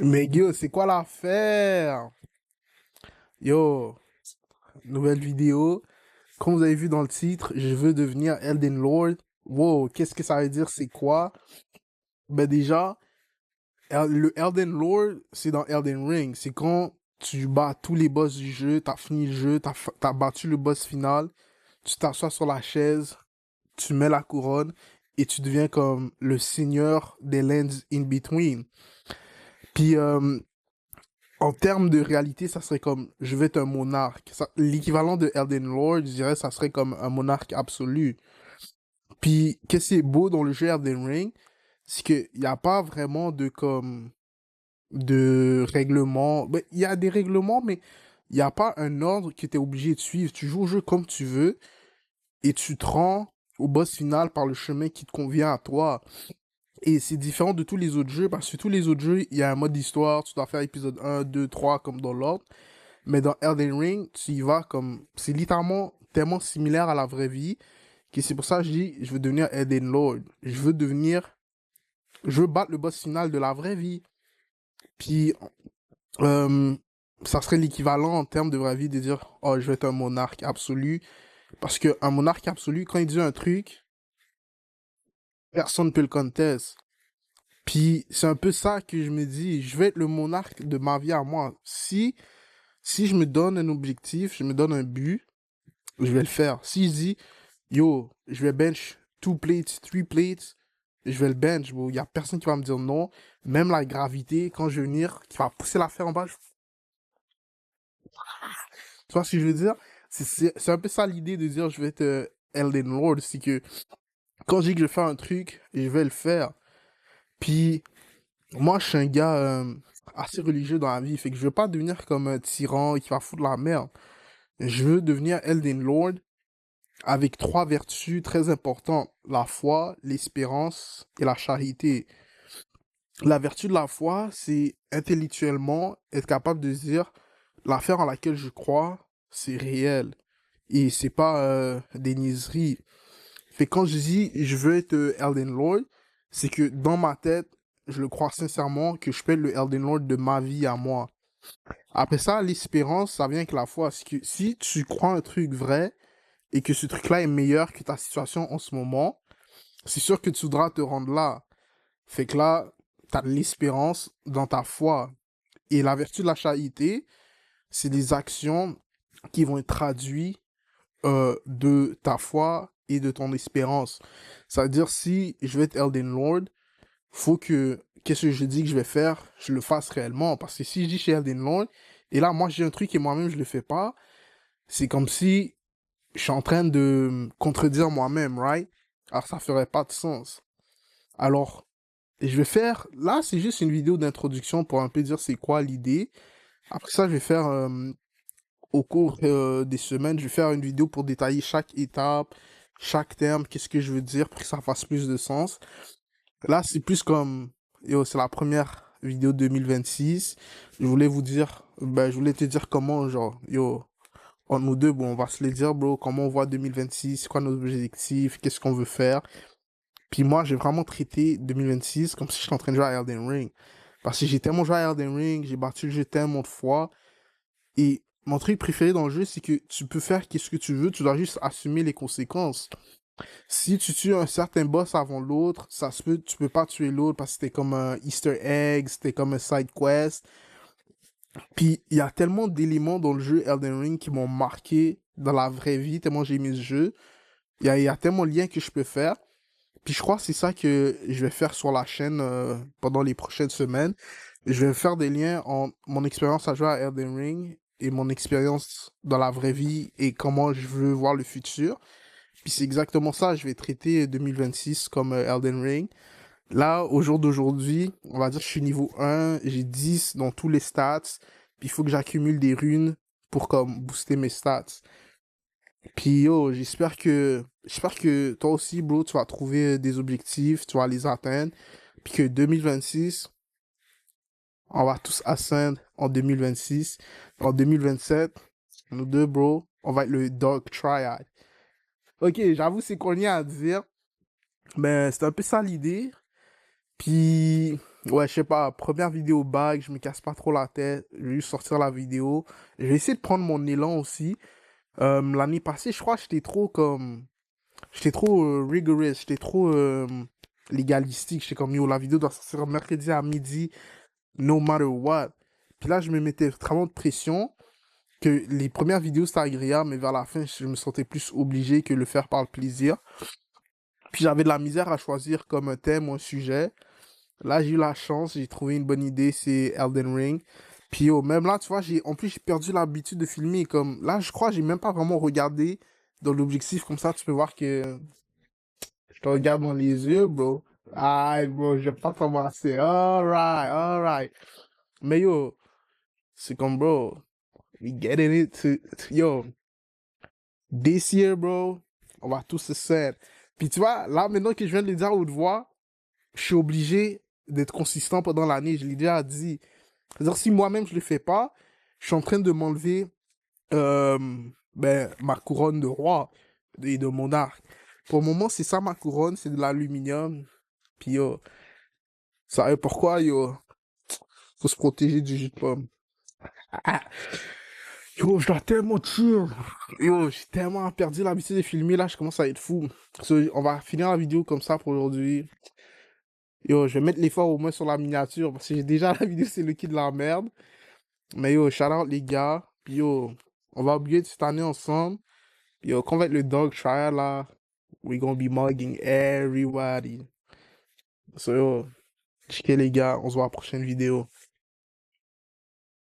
Mais yo, c'est quoi l'affaire? Yo, nouvelle vidéo. Comme vous avez vu dans le titre, je veux devenir Elden Lord. Wow, qu'est-ce que ça veut dire? C'est quoi? Ben déjà, le Elden Lord, c'est dans Elden Ring. C'est quand tu bats tous les boss du jeu, t'as fini le jeu, t'as battu le boss final, tu t'assois sur la chaise, tu mets la couronne et tu deviens comme le seigneur des lands in between. Puis en termes de réalité, ça serait comme je vais être un monarque. L'équivalent de Elden Lord, je dirais, ça serait comme un monarque absolu. Puis, qu'est-ce qui est beau dans le jeu Elden Ring, c'est qu'il n'y a pas vraiment de comme de règlements. Ben, il y a des règlements, mais il n'y a pas un ordre que tu es obligé de suivre. Tu joues au jeu comme tu veux et tu te rends au boss final par le chemin qui te convient à toi. Et c'est différent de tous les autres jeux parce que tous les autres jeux, il y a un mode d'histoire, tu dois faire épisode 1, 2, 3 comme dans l'ordre. Mais dans Elden Ring, tu y vas comme. C'est littéralement tellement similaire à la vraie vie que c'est pour ça que je dis je veux devenir Elden Lord. Je veux devenir. Je veux battre le boss final de la vraie vie. Puis, euh, ça serait l'équivalent en termes de vraie vie de dire oh, je vais être un monarque absolu. Parce qu'un monarque absolu, quand il dit un truc, personne ne peut le contester. Puis, c'est un peu ça que je me dis je vais être le monarque de ma vie à moi. Si je me donne un objectif, je me donne un but, je vais le faire. Si je dis yo, je vais bench 2 plates, 3 plates, je vais le bench, bro. Il y a personne qui va me dire non. Même la gravité, quand je vais venir, qui va pousser l'affaire en bas, tu vois ce que je veux dire? C'est un peu ça l'idée de dire je vais être Elden Lord, c'est que quand je dis que je vais faire un truc, je vais le faire. Puis, moi, je suis un gars assez religieux dans la vie, fait que je veux pas devenir comme un tyran qui va foutre la merde. Je veux devenir Elden Lord avec 3 vertus très importantes, la foi, l'espérance et la charité. La vertu de la foi, c'est intellectuellement être capable de dire l'affaire en laquelle je crois, c'est réel. Et c'est pas des niaiseries. Fait que quand je dis je veux être Elden Lord, c'est que dans ma tête, je le crois sincèrement que je peux être le Elden Lord de ma vie à moi. Après ça, l'espérance, ça vient avec la foi. C'est que si tu crois un truc vrai et que ce truc-là est meilleur que ta situation en ce moment, c'est sûr que tu voudras te rendre là. Fait que là, t'as de l'espérance dans ta foi. Et la vertu de la charité, c'est des actions qui vont être traduites de ta foi et de ton espérance. Ça veut dire, si je vais être Elden Lord, faut que, qu'est-ce que je dis que je vais faire, je le fasse réellement. Parce que si je dis chez Elden Lord, et là, moi, j'ai un truc et moi-même, je le fais pas, c'est comme si je suis en train de me contredire moi-même, right? Alors, ça ferait pas de sens. Alors, et je vais faire, là, c'est juste une vidéo d'introduction pour un peu dire c'est quoi l'idée. Après ça, je vais faire, au cours des semaines, je vais faire une vidéo pour détailler chaque étape, chaque terme, qu'est-ce que je veux dire pour que ça fasse plus de sens. Là, c'est plus comme, yo, c'est la première vidéo 2026. Je voulais vous dire, ben, je voulais te dire comment, genre, yo, entre nous deux, bon, on va se le dire, bro, comment on voit 2026, c'est quoi nos objectifs, qu'est-ce qu'on veut faire. Puis moi, j'ai vraiment traité 2026 comme si j'étais en train de jouer à Elden Ring. Parce que j'ai tellement joué à Elden Ring, j'ai battu le jeu tellement de fois. Et mon truc préféré dans le jeu, c'est que tu peux faire qu'est-ce que tu veux, tu dois juste assumer les conséquences. Si tu tues un certain boss avant l'autre, ça se peut, tu peux pas tuer l'autre parce que c'était comme un Easter egg, c'était comme un side quest. Puis il y a tellement d'éléments dans le jeu Elden Ring qui m'ont marqué dans la vraie vie, tellement j'ai aimé ce jeu. Il y a tellement de liens que je peux faire. Puis je crois que c'est ça que je vais faire sur la chaîne pendant les prochaines semaines. Je vais faire des liens entre mon expérience à jouer à Elden Ring et mon expérience dans la vraie vie et comment je veux voir le futur. Puis c'est exactement ça, je vais traiter 2026 comme Elden Ring. Là, au jour d'aujourd'hui, on va dire que je suis niveau 1, j'ai 10 dans tous les stats, puis il faut que j'accumule des runes pour comme booster mes stats. Puis yo, j'espère que toi aussi, bro, tu vas trouver des objectifs, tu vas les atteindre, puis que 2026, on va tous ascendre en 2026. En 2027, nous deux, bro, on va être le Dark Triad. Ok, j'avoue, c'est corny à dire, mais c'est un peu ça l'idée. Puis, Ouais, je sais pas, première vidéo bag, je me casse pas trop la tête, je vais juste sortir la vidéo. Je vais essayer de prendre mon élan aussi. L'année passée, je crois que j'étais trop comme... J'étais trop rigorous, j'étais trop légalistique. J'étais comme, yo, la vidéo doit sortir mercredi à midi, no matter what. Puis là, je me mettais vraiment de pression, que les premières vidéos, c'était agréable, mais vers la fin, je me sentais plus obligé que le faire par le plaisir. Puis j'avais de la misère à choisir comme un thème ou un sujet. Là, j'ai eu la chance, j'ai trouvé une bonne idée, c'est Elden Ring. Puis même là, tu vois, en plus, j'ai perdu l'habitude de filmer. Comme, là, je crois, j'ai même pas vraiment regardé dans l'objectif. Comme ça, tu peux voir que je te regarde dans les yeux, bro. Aïe, bro, je vais pas commencer. Alright, alright. Mais yo, c'est comme, bro, we getting it yo, this year, bro, on va tous se faire. Puis tu vois, là, maintenant que je viens de le dire à haute voix, je suis obligé d'être consistant pendant l'année. Je l'ai déjà dit. C'est-à-dire, si moi-même je le fais pas, je suis en train de m'enlever euh, ben, ma couronne de roi et de monarque. Pour le moment, c'est ça ma couronne, c'est de l'aluminium. Puis yo, ça pourquoi yo, faut se protéger du jus de pomme. Ah, yo, je dois tellement chill. Yo, j'ai tellement perdu l'habitude de filmer là, je commence à être fou. So, on va finir la vidéo comme ça pour aujourd'hui. Yo, je vais mettre l'effort au moins sur la miniature parce que j'ai déjà la vidéo, c'est le kit de la merde. Mais yo, shout out les gars. Puis yo, on va upgrade cette année ensemble. Yo, quand va être le dog trial là, we gonna be mugging everybody. So yo, checker les gars, on se voit à la prochaine vidéo.